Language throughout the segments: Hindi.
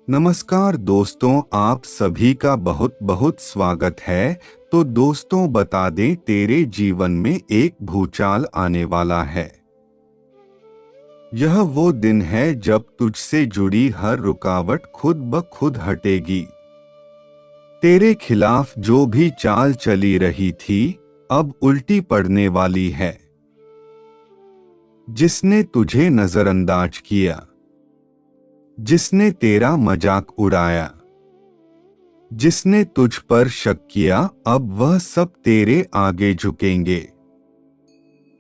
नमस्कार दोस्तों, आप सभी का बहुत बहुत स्वागत है। तो दोस्तों, बता दें, तेरे जीवन में एक भूचाल आने वाला है। यह वो दिन है जब तुझसे जुड़ी हर रुकावट खुद ब खुद हटेगी। तेरे खिलाफ जो भी चाल चली रही थी, अब उल्टी पड़ने वाली है। जिसने तुझे नजरअंदाज किया, जिसने तेरा मजाक उड़ाया, जिसने तुझ पर शक किया, अब वह सब तेरे आगे झुकेंगे।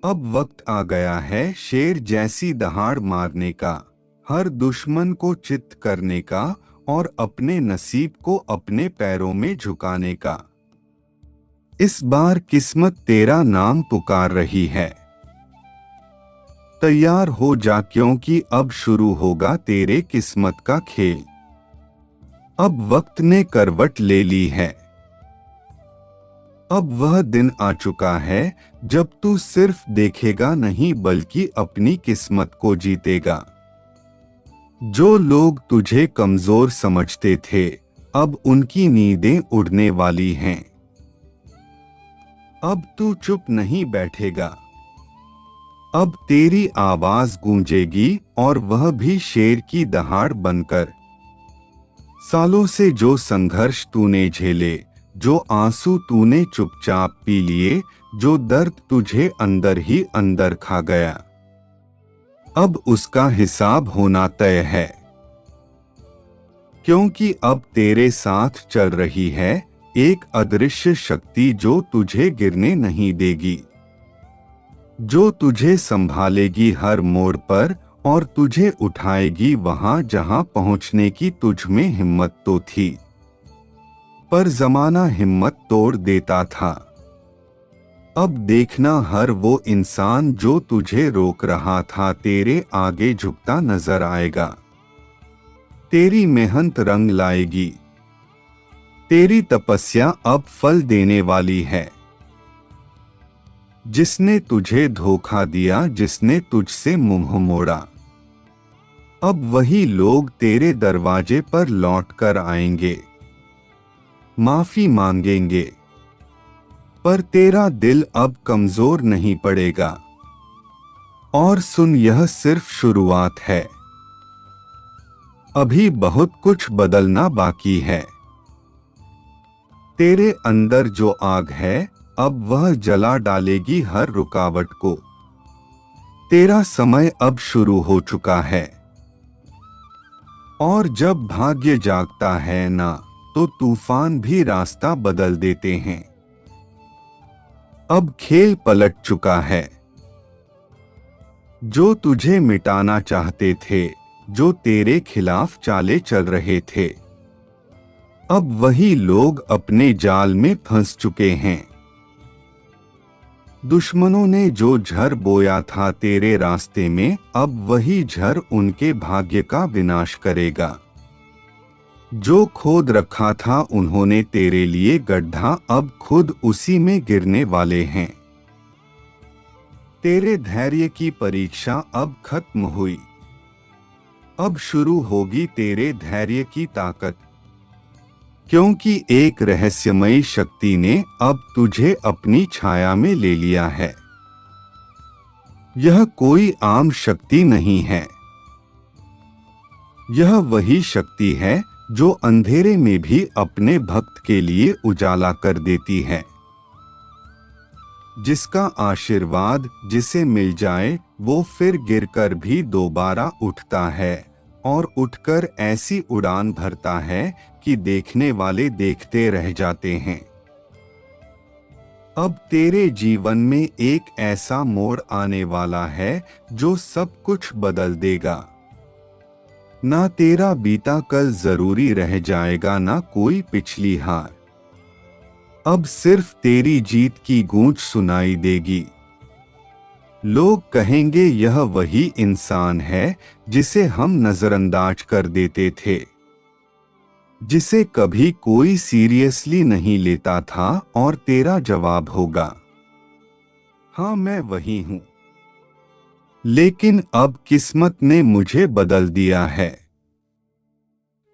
अब वक्त आ गया है शेर जैसी दहाड़ मारने का, हर दुश्मन को चित करने का और अपने नसीब को अपने पैरों में झुकाने का। इस बार किस्मत तेरा नाम पुकार रही है। तैयार हो जा, क्योंकि अब शुरू होगा तेरे किस्मत का खेल। अब वक्त ने करवट ले ली है। अब वह दिन आ चुका है जब तू सिर्फ देखेगा नहीं बल्कि अपनी किस्मत को जीतेगा। जो लोग तुझे कमजोर समझते थे, अब उनकी नींदें उड़ने वाली हैं। अब तू चुप नहीं बैठेगा। अब तेरी आवाज गूंजेगी, और वह भी शेर की दहाड़ बनकर। सालों से जो संघर्ष तूने झेले, जो आंसू तूने चुपचाप पी लिए, जो दर्द तुझे अंदर ही अंदर खा गया, अब उसका हिसाब होना तय है। क्योंकि अब तेरे साथ चल रही है एक अदृश्य शक्ति जो तुझे गिरने नहीं देगी, जो तुझे संभालेगी हर मोड़ पर और तुझे उठाएगी वहां जहां पहुंचने की तुझ में हिम्मत तो थी, पर जमाना हिम्मत तोड़ देता था। अब देखना, हर वो इंसान जो तुझे रोक रहा था तेरे आगे झुकता नजर आएगा। तेरी मेहनत रंग लाएगी। तेरी तपस्या अब फल देने वाली है। जिसने तुझे धोखा दिया, जिसने तुझसे मुंह मोड़ा, अब वही लोग तेरे दरवाजे पर लौट कर आएंगे, माफी मांगेंगे। पर तेरा दिल अब कमजोर नहीं पड़ेगा। और सुन, यह सिर्फ शुरुआत है। अभी बहुत कुछ बदलना बाकी है। तेरे अंदर जो आग है, अब वह जला डालेगी हर रुकावट को। तेरा समय अब शुरू हो चुका है। और जब भाग्य जागता है ना, तो तूफान भी रास्ता बदल देते हैं। अब खेल पलट चुका है। जो तुझे मिटाना चाहते थे, जो तेरे खिलाफ चाले चल रहे थे, अब वही लोग अपने जाल में फंस चुके हैं। दुश्मनों ने जो झर बोया था तेरे रास्ते में, अब वही झर उनके भाग्य का विनाश करेगा। जो खोद रखा था उन्होंने तेरे लिए गड्ढा, अब खुद उसी में गिरने वाले हैं। तेरे धैर्य की परीक्षा अब खत्म हुई। अब शुरू होगी तेरे धैर्य की ताकत, क्योंकि एक रहस्यमयी शक्ति ने अब तुझे अपनी छाया में ले लिया है। यह कोई आम शक्ति नहीं है। यह वही शक्ति है जो अंधेरे में भी अपने भक्त के लिए उजाला कर देती है। जिसका आशीर्वाद जिसे मिल जाए, वो फिर गिरकर भी दोबारा उठता है, और उठकर ऐसी उड़ान भरता है कि देखने वाले देखते रह जाते हैं। अब तेरे जीवन में एक ऐसा मोड़ आने वाला है जो सब कुछ बदल देगा। ना तेरा बीता कल जरूरी रह जाएगा, ना कोई पिछली हार। अब सिर्फ तेरी जीत की गूंज सुनाई देगी। लोग कहेंगे, यह वही इंसान है जिसे हम नजरअंदाज कर देते थे, जिसे कभी कोई सीरियसली नहीं लेता था। और तेरा जवाब होगा, हाँ, मैं वही हूं। लेकिन अब किस्मत ने मुझे बदल दिया है।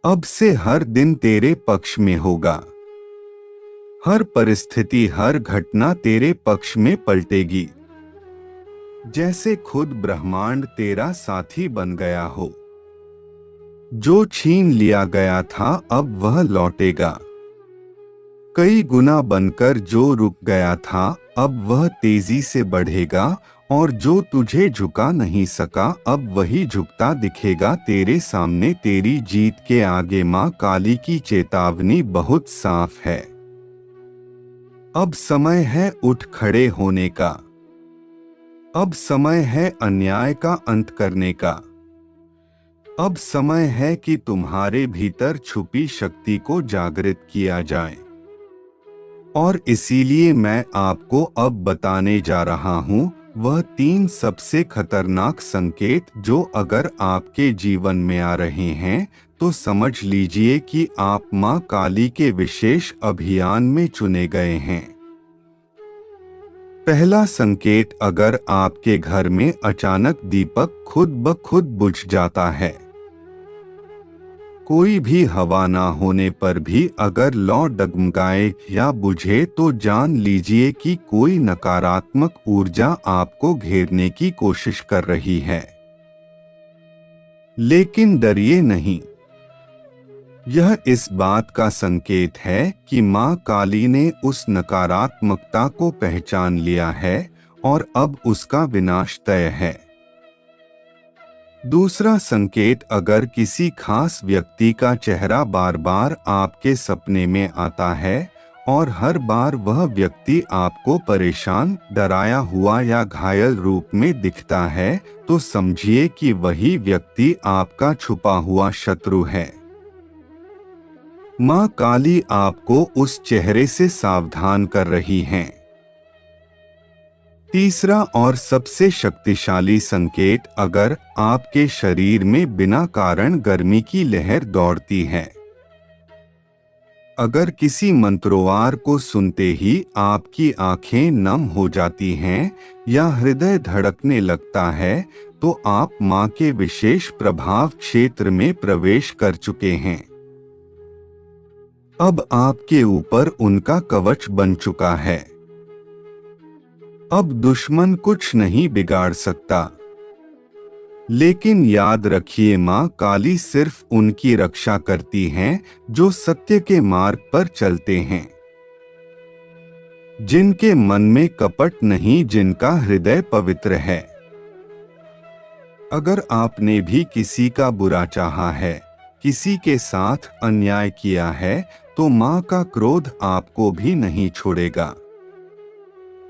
अब से हर दिन तेरे पक्ष में होगा। हर परिस्थिति, हर घटना तेरे पक्ष में पलटेगी। जैसे खुद ब्रह्मांड तेरा साथी बन गया हो। जो छीन लिया गया था अब वह लौटेगा। कई गुना बनकर जो रुक गया था अब वह तेजी से बढ़ेगा, और जो तुझे झुका नहीं सका अब वही झुकता दिखेगा तेरे सामने। तेरी जीत के आगे मां काली की चेतावनी बहुत साफ है। अब समय है उठ खड़े होने का। अब समय है अन्याय का अंत करने का। अब समय है कि तुम्हारे भीतर छुपी शक्ति को जागृत किया जाए। और इसीलिए मैं आपको अब बताने जा रहा हूं वह 3 सबसे खतरनाक संकेत जो अगर आपके जीवन में आ रहे हैं तो समझ लीजिए कि आप मां काली के विशेष अभियान में चुने गए हैं। पहला संकेत, अगर आपके घर में अचानक दीपक खुद ब खुद बुझ जाता है। कोई भी हवा ना होने पर भी अगर लौ डगमगाए या बुझे तो जान लीजिए कि कोई नकारात्मक ऊर्जा आपको घेरने की कोशिश कर रही है। लेकिन डरिए नहीं। यह इस बात का संकेत है कि मां काली ने उस नकारात्मकता को पहचान लिया है और अब उसका विनाश तय है। दूसरा संकेत, अगर किसी खास व्यक्ति का चेहरा बार बार आपके सपने में आता है और हर बार वह व्यक्ति आपको परेशान, डराया हुआ या घायल रूप में दिखता है तो समझिए कि वही व्यक्ति आपका छुपा हुआ शत्रु है। मां काली आपको उस चेहरे से सावधान कर रही हैं। तीसरा और सबसे शक्तिशाली संकेत, अगर आपके शरीर में बिना कारण गर्मी की लहर दौड़ती है। अगर किसी मंत्रोवार को सुनते ही आपकी आंखें नम हो जाती हैं या हृदय धड़कने लगता है तो आप मां के विशेष प्रभाव क्षेत्र में प्रवेश कर चुके हैं। अब आपके ऊपर उनका कवच बन चुका है। अब दुश्मन कुछ नहीं बिगाड़ सकता। लेकिन याद रखिए, मां काली सिर्फ उनकी रक्षा करती हैं जो सत्य के मार्ग पर चलते हैं, जिनके मन में कपट नहीं, जिनका हृदय पवित्र है। अगर आपने भी किसी का बुरा चाहा है, किसी के साथ अन्याय किया है, तो मां का क्रोध आपको भी नहीं छोड़ेगा।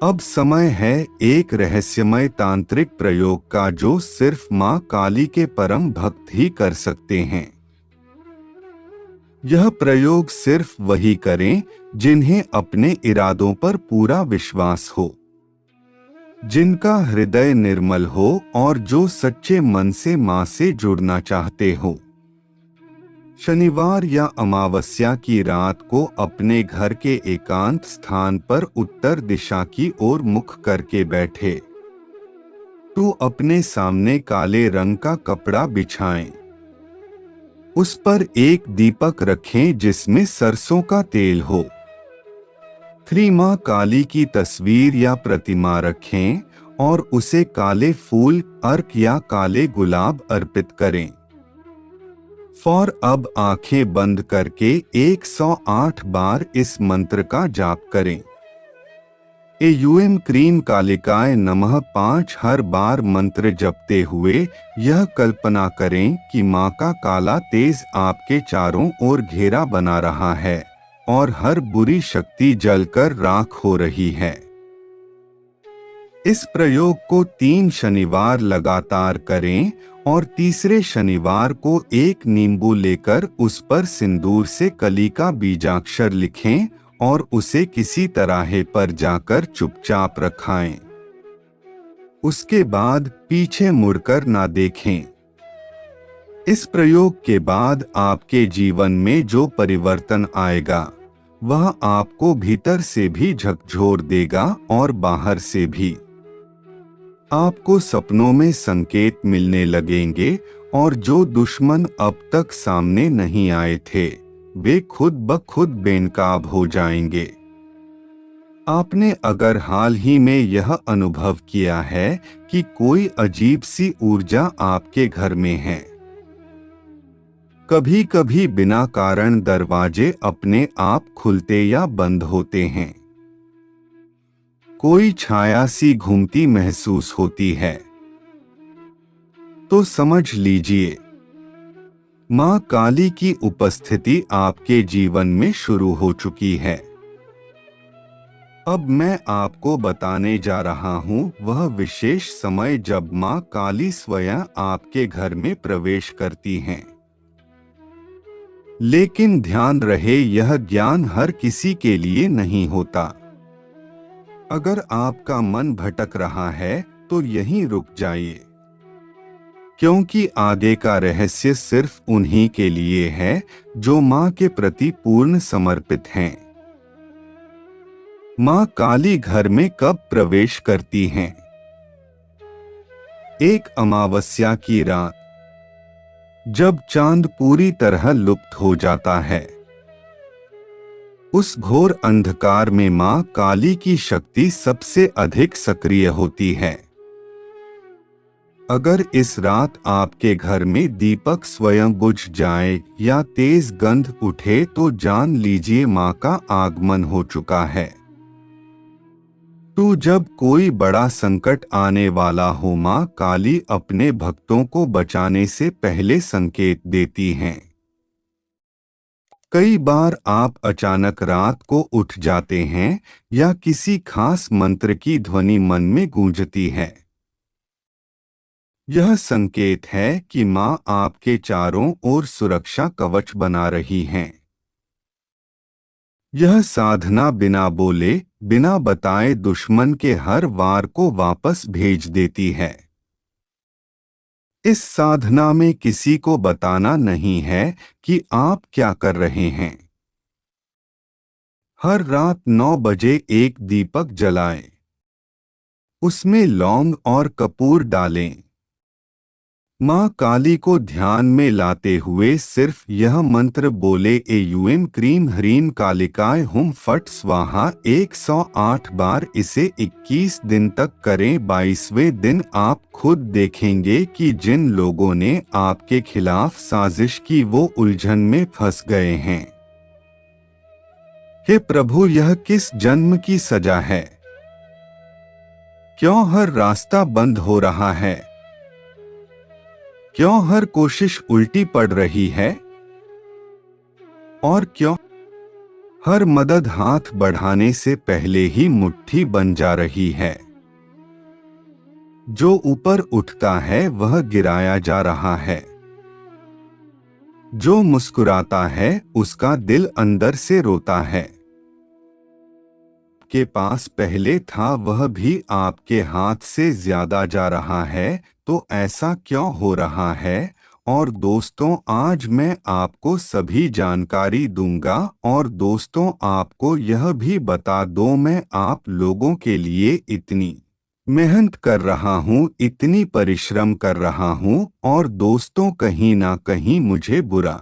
अब समय है एक रहस्यमय तांत्रिक प्रयोग का जो सिर्फ मां काली के परम भक्त ही कर सकते हैं। यह प्रयोग सिर्फ वही करें जिन्हें अपने इरादों पर पूरा विश्वास हो, जिनका हृदय निर्मल हो और जो सच्चे मन से मां से जुड़ना चाहते हो। शनिवार या अमावस्या की रात को अपने घर के एकांत स्थान पर उत्तर दिशा की ओर मुख करके बैठे तो अपने सामने काले रंग का कपड़ा बिछाएं। उस पर एक दीपक रखें जिसमें सरसों का तेल हो। मां काली की तस्वीर या प्रतिमा रखें और उसे काले फूल, अर्क या काले गुलाब अर्पित करें। अब आंखें बंद करके 108 बार इस मंत्र का जाप करें। क्रीम कालिकाय नमः 5 हर बार मंत्र जपते हुए यह कल्पना करें कि मां का काला तेज आपके चारों ओर घेरा बना रहा है और हर बुरी शक्ति जलकर राख हो रही है। इस प्रयोग को 3 शनिवार लगातार करें और तीसरे शनिवार को एक नींबू लेकर उस पर सिंदूर से कली का बीजाक्षर लिखें और उसे किसी तराहे पर जाकर चुपचाप रखाएं। उसके बाद पीछे मुड़कर ना देखें। इस प्रयोग के बाद आपके जीवन में जो परिवर्तन आएगा वह आपको भीतर से भी झकझोर देगा और बाहर से भी। आपको सपनों में संकेत मिलने लगेंगे और जो दुश्मन अब तक सामने नहीं आए थे वे खुद ब खुद बेनकाब हो जाएंगे। आपने अगर हाल ही में यह अनुभव किया है कि कोई अजीब सी ऊर्जा आपके घर में है, कभी कभी बिना कारण दरवाजे अपने आप खुलते या बंद होते हैं, कोई छाया सी घूमती महसूस होती है, तो समझ लीजिए मां काली की उपस्थिति आपके जीवन में शुरू हो चुकी है। अब मैं आपको बताने जा रहा हूं वह विशेष समय जब मां काली स्वयं आपके घर में प्रवेश करती हैं। लेकिन ध्यान रहे यह ज्ञान हर किसी के लिए नहीं होता। अगर आपका मन भटक रहा है तो यहीं रुक जाइए, क्योंकि आगे का रहस्य सिर्फ उन्हीं के लिए है जो मां के प्रति पूर्ण समर्पित हैं। मां काली घर में कब प्रवेश करती हैं? एक अमावस्या की रात, जब चांद पूरी तरह लुप्त हो जाता है। उस घोर अंधकार में मां काली की शक्ति सबसे अधिक सक्रिय होती है। अगर इस रात आपके घर में दीपक स्वयं बुझ जाए या तेज गंध उठे तो जान लीजिए मां का आगमन हो चुका है। तो जब कोई बड़ा संकट आने वाला हो मां काली अपने भक्तों को बचाने से पहले संकेत देती हैं। कई बार आप अचानक रात को उठ जाते हैं या किसी खास मंत्र की ध्वनि मन में गूंजती है। यह संकेत है कि मां आपके चारों ओर सुरक्षा कवच बना रही हैं। यह साधना बिना बोले बिना बताए दुश्मन के हर वार को वापस भेज देती है। इस साधना में किसी को बताना नहीं है कि आप क्या कर रहे हैं। हर रात 9 बजे एक दीपक जलाएं, उसमें लौंग और कपूर डालें। मां काली को ध्यान में लाते हुए सिर्फ यह मंत्र बोले एयूएम क्रीम ह्रीम कालिकाय हुम फट स्वाहा 108 बार। इसे 21 दिन तक करें। 22वें दिन आप खुद देखेंगे कि जिन लोगों ने आपके खिलाफ साजिश की वो उलझन में फंस गए हैं। हे प्रभु, यह किस जन्म की सजा है? क्यों हर रास्ता बंद हो रहा है? क्यों हर कोशिश उल्टी पड़ रही है? और क्यों हर मदद हाथ बढ़ाने से पहले ही मुट्ठी बन जा रही है? जो ऊपर उठता है वह गिराया जा रहा है। जो मुस्कुराता है उसका दिल अंदर से रोता है। के पास पहले था वह भी आपके हाथ से ज्यादा जा रहा है, तो ऐसा क्यों हो रहा है? और दोस्तों, आज मैं आपको सभी जानकारी दूंगा। और दोस्तों, आपको यह भी बता दूं, मैं आप लोगों के लिए इतनी मेहनत कर रहा हूँ, इतनी परिश्रम कर रहा हूँ, और दोस्तों कहीं ना कहीं मुझे बुरा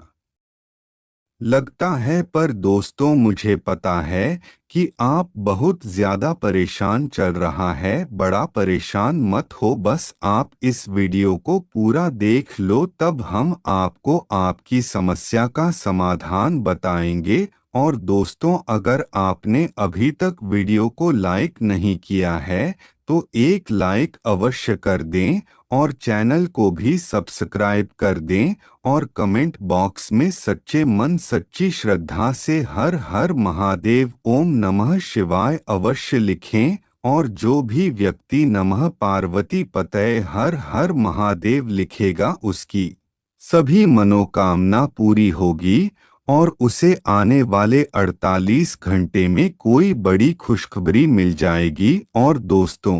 लगता है, पर दोस्तों मुझे पता है कि आप बहुत ज्यादा परेशान चल रहा है। बड़ा परेशान मत हो, बस आप इस वीडियो को पूरा देख लो, तब हम आपको आपकी समस्या का समाधान बताएंगे। और दोस्तों, अगर आपने अभी तक वीडियो को लाइक नहीं किया है तो एक लाइक अवश्य कर दें और चैनल को भी सब्सक्राइब कर दें और कमेंट बॉक्स में सच्चे मन सच्ची श्रद्धा से हर हर महादेव ओम नमः शिवाय अवश्य लिखें। और जो भी व्यक्ति नमः पार्वती पतये हर हर महादेव लिखेगा उसकी सभी मनोकामना पूरी होगी और उसे आने वाले 48 घंटे में कोई बड़ी खुशखबरी मिल जाएगी। और दोस्तों,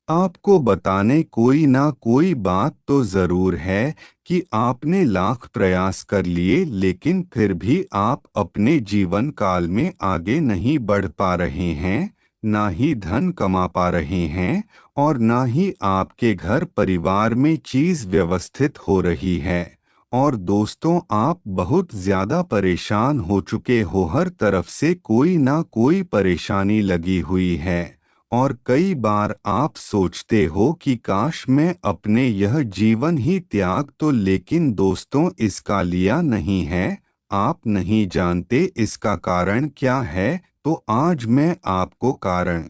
आपको बताने कोई ना कोई बात तो जरूर है कि आपने लाख प्रयास कर लिए लेकिन फिर भी आप अपने जीवन काल में आगे नहीं बढ़ पा रहे हैं। ना ही धन कमा पा रहे हैं और ना ही आपके घर परिवार में चीज व्यवस्थित हो रही है। और दोस्तों, आप बहुत ज्यादा परेशान हो चुके हो, हर तरफ से कोई ना कोई परेशानी लगी हुई है। और कई बार आप सोचते हो कि काश मैं अपने यह जीवन ही त्याग तो, लेकिन दोस्तों इसका लिया नहीं है। आप नहीं जानते इसका कारण क्या है, तो आज मैं आपको कारण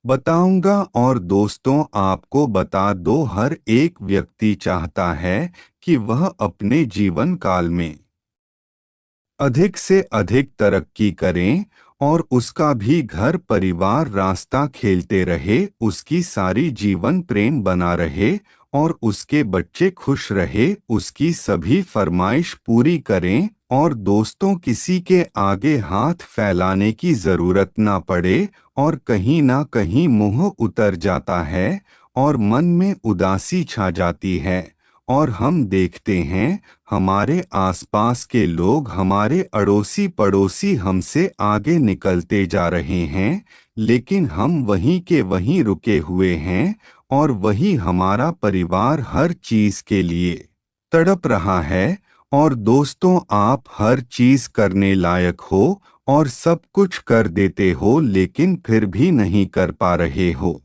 बताऊंगा। और दोस्तों, आपको बता दो, हर एक व्यक्ति चाहता है कि वह अपने जीवन काल में अधिक से अधिक तरक्की करें और उसका भी घर परिवार रास्ता खेलते रहे, उसकी सारी जीवन प्रेम बना रहे और उसके बच्चे खुश रहे, उसकी सभी फरमाइश पूरी करें। और दोस्तों, किसी के आगे हाथ फैलाने की जरूरत ना पड़े और कहीं ना कहीं मुंह उतर जाता है और मन में उदासी छा जाती है। और हम देखते हैं हमारे आसपास के लोग, हमारे अड़ोसी पड़ोसी हमसे आगे निकलते जा रहे हैं, लेकिन हम वहीं के वहीं रुके हुए हैं और वही हमारा परिवार हर चीज के लिए तड़प रहा है। और दोस्तों, आप हर चीज करने लायक हो और सब कुछ कर देते हो, लेकिन फिर भी नहीं कर पा रहे हो।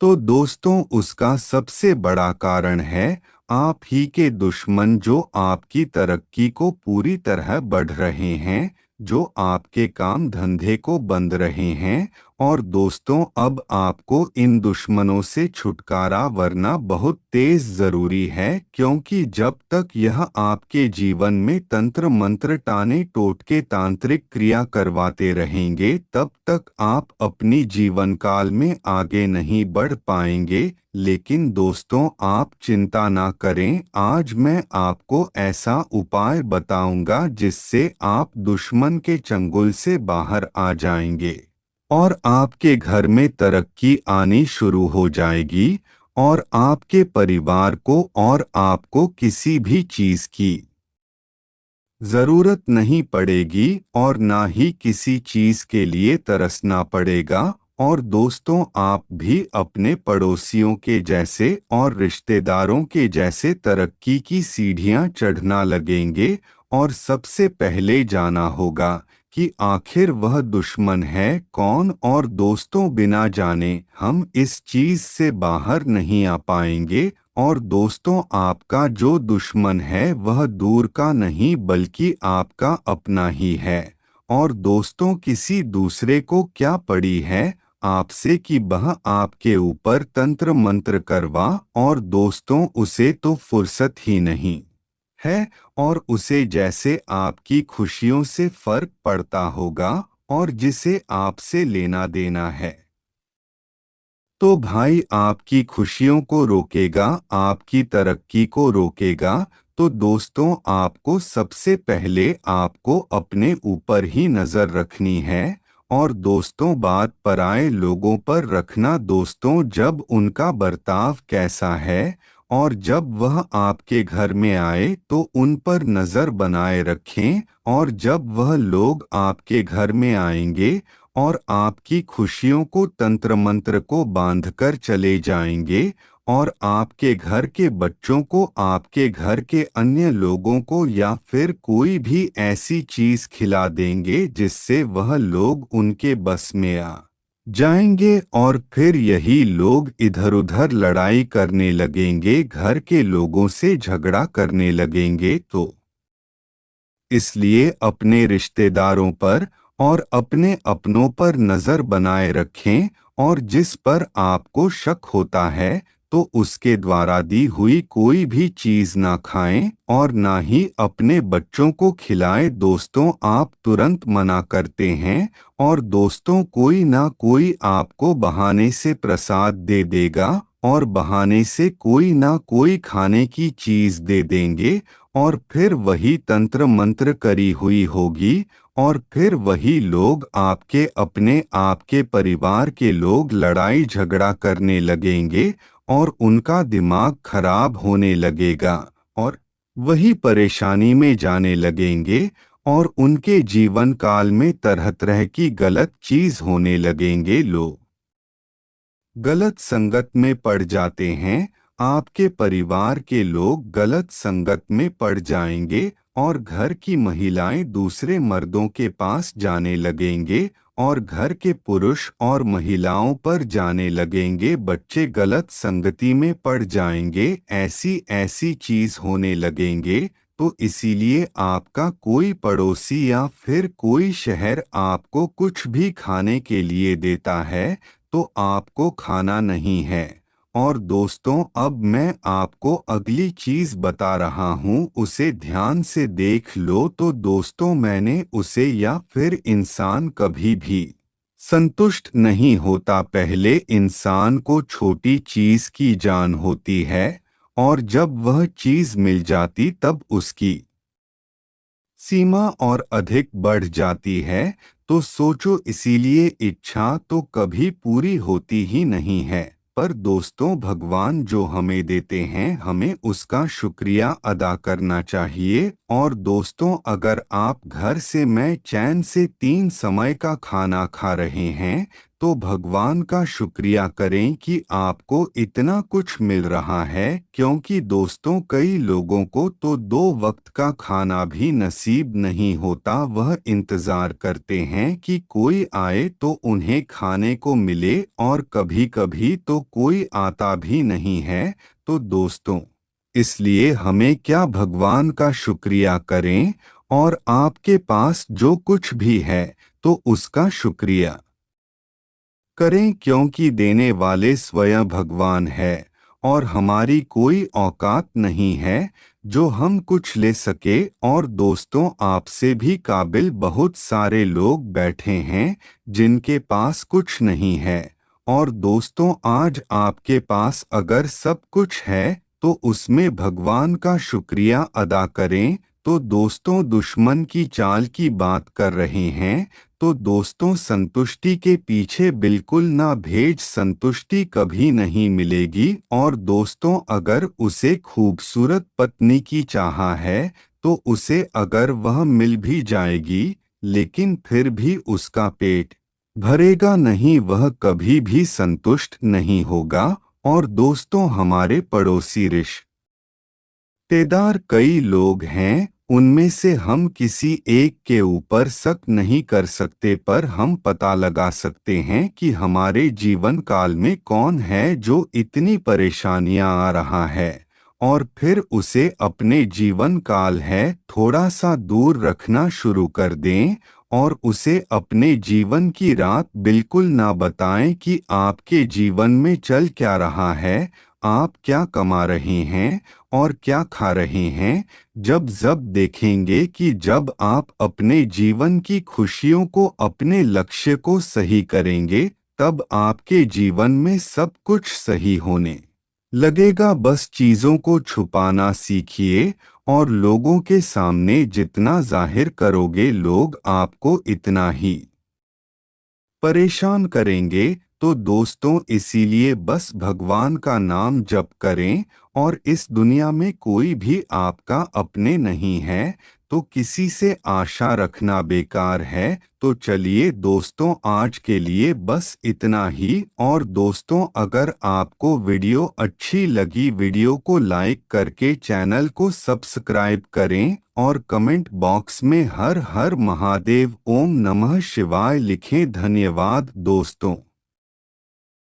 तो दोस्तों, उसका सबसे बड़ा कारण है आप ही के दुश्मन, जो आपकी तरक्की को पूरी तरह बढ़ रहे हैं, जो आपके काम धंधे को बंद रहे हैं। और दोस्तों, अब आपको इन दुश्मनों से छुटकारा वरना बहुत तेज जरूरी है, क्योंकि जब तक यह आपके जीवन में तंत्र मंत्र टाने टोटके तांत्रिक क्रिया करवाते रहेंगे, तब तक आप अपनी जीवन काल में आगे नहीं बढ़ पाएंगे। लेकिन दोस्तों, आप चिंता ना करें, आज मैं आपको ऐसा उपाय बताऊंगा जिससे आप दुश्मन के चंगुल से बाहर आ जाएंगे और आपके घर में तरक्की आनी शुरू हो जाएगी और आपके परिवार को और आपको किसी भी चीज की जरूरत नहीं पड़ेगी और ना ही किसी चीज के लिए तरसना पड़ेगा। और दोस्तों, आप भी अपने पड़ोसियों के जैसे और रिश्तेदारों के जैसे तरक्की की सीढ़ियां चढ़ना लगेंगे और सबसे पहले जाना होगा कि आखिर वह दुश्मन है कौन। और दोस्तों, बिना जाने हम इस चीज से बाहर नहीं आ पाएंगे। और दोस्तों, आपका जो दुश्मन है वह दूर का नहीं बल्कि आपका अपना ही है। और दोस्तों, किसी दूसरे को क्या पड़ी है आपसे कि वह आपके ऊपर तंत्र मंत्र करवा, और दोस्तों उसे तो फुर्सत ही नहीं है और उसे जैसे आपकी खुशियों से फर्क पड़ता होगा और जिसे आपसे लेना देना है, तो भाई आपकी खुशियों को रोकेगा, आपकी तरक्की को रोकेगा। तो दोस्तों, आपको सबसे पहले आपको अपने ऊपर ही नजर रखनी है। और दोस्तों, बात पराये लोगों पर रखना दोस्तों, जब उनका बर्ताव कैसा है और जब वह आपके घर में आए तो उन पर नजर बनाए रखें। और जब वह लोग आपके घर में आएंगे और आपकी खुशियों को तंत्र मंत्र को बांधकर चले जाएंगे और आपके घर के बच्चों को, आपके घर के अन्य लोगों को या फिर कोई भी ऐसी चीज खिला देंगे जिससे वह लोग उनके बस में आ जाएंगे और फिर यही लोग इधर उधर लड़ाई करने लगेंगे, घर के लोगों से झगड़ा करने लगेंगे। तो इसलिए अपने रिश्तेदारों पर और अपने अपनों पर नजर बनाए रखें और जिस पर आपको शक होता है तो उसके द्वारा दी हुई कोई भी चीज ना खाएं और ना ही अपने बच्चों को खिलाएं। दोस्तों, आप तुरंत मना करते हैं और दोस्तों कोई ना कोई आपको बहाने से प्रसाद दे देगा और बहाने से कोई ना कोई खाने की चीज दे देंगे और फिर वही तंत्र मंत्र करी हुई होगी और फिर वही लोग आपके अपने, आपके परिवार के लोग लड़ाई झगड़ा करने लगेंगे और उनका दिमाग खराब होने लगेगा और वही परेशानी में जाने लगेंगे। और उनके जीवन काल में तरह तरह की गलत चीज होने लगेंगे। लोग गलत संगत में पड़ जाते हैं, आपके परिवार के लोग गलत संगत में पड़ जाएंगे और घर की महिलाएं दूसरे मर्दों के पास जाने लगेंगे और घर के पुरुष और महिलाओं पर जाने लगेंगे। बच्चे गलत संगति में पड़ जाएंगे, ऐसी ऐसी चीज होने लगेंगे। तो इसीलिए आपका कोई पड़ोसी या फिर कोई शहर आपको कुछ भी खाने के लिए देता है तो आपको खाना नहीं है। और दोस्तों, अब मैं आपको अगली चीज बता रहा हूँ, उसे ध्यान से देख लो। तो दोस्तों, मैंने उसे या फिर इंसान कभी भी संतुष्ट नहीं होता। पहले इंसान को छोटी चीज की जान होती है और जब वह चीज मिल जाती तब उसकी सीमा और अधिक बढ़ जाती है। तो सोचो, इसीलिए इच्छा तो कभी पूरी होती ही नहीं है। पर दोस्तों, भगवान जो हमें देते हैं हमें उसका शुक्रिया अदा करना चाहिए। और दोस्तों, अगर आप घर से मैं चैन से 3 समय का खाना खा रहे हैं तो भगवान का शुक्रिया करें कि आपको इतना कुछ मिल रहा है। क्योंकि दोस्तों, कई लोगों को तो 2 वक्त का खाना भी नसीब नहीं होता। वह इंतजार करते हैं कि कोई आए तो उन्हें खाने को मिले और कभी कभी तो कोई आता भी नहीं है। तो दोस्तों, इसलिए हमें क्या भगवान का शुक्रिया करें और आपके पास जो कुछ भी है तो उसका शुक्रिया करें, क्योंकि देने वाले स्वयं भगवान है और हमारी कोई औकात नहीं है जो हम कुछ ले सके। और दोस्तों, आपसे भी काबिल बहुत सारे लोग बैठे हैं जिनके पास कुछ नहीं है। और दोस्तों, आज आपके पास अगर सब कुछ है तो उसमें भगवान का शुक्रिया अदा करें। तो दोस्तों, दुश्मन की चाल की बात कर रहे हैं। तो दोस्तों, संतुष्टि के पीछे बिल्कुल ना भेज, संतुष्टि कभी नहीं मिलेगी। और दोस्तों, अगर उसे खूबसूरत पत्नी की चाह है तो उसे अगर वह मिल भी जाएगी लेकिन फिर भी उसका पेट भरेगा नहीं, वह कभी भी संतुष्ट नहीं होगा। और दोस्तों, हमारे पड़ोसी रिश्तेदार कई लोग हैं, उनमें से हम किसी एक के ऊपर शक नहीं कर सकते, पर हम पता लगा सकते हैं कि हमारे जीवन काल में कौन है जो इतनी परेशानियां आ रहा है। और फिर उसे अपने जीवन काल है थोड़ा सा दूर रखना शुरू कर दें और उसे अपने जीवन की रात बिल्कुल ना बताएं कि आपके जीवन में चल क्या रहा है, आप क्या कमा रहे हैं और क्या खा रहे हैं। जब जब देखेंगे कि जब आप अपने जीवन की खुशियों को, अपने लक्ष्य को सही करेंगे तब आपके जीवन में सब कुछ सही होने लगेगा। बस चीजों को छुपाना सीखिए और लोगों के सामने जितना जाहिर करोगे लोग आपको इतना ही परेशान करेंगे। तो दोस्तों, इसीलिए बस भगवान का नाम जप करें। और इस दुनिया में कोई भी आपका अपने नहीं है तो किसी से आशा रखना बेकार है। तो चलिए दोस्तों, आज के लिए बस इतना ही। और दोस्तों, अगर आपको वीडियो अच्छी लगी, वीडियो को लाइक करके चैनल को सब्सक्राइब करें और कमेंट बॉक्स में हर हर महादेव, ओम नमः शिवाय लिखें। धन्यवाद दोस्तों।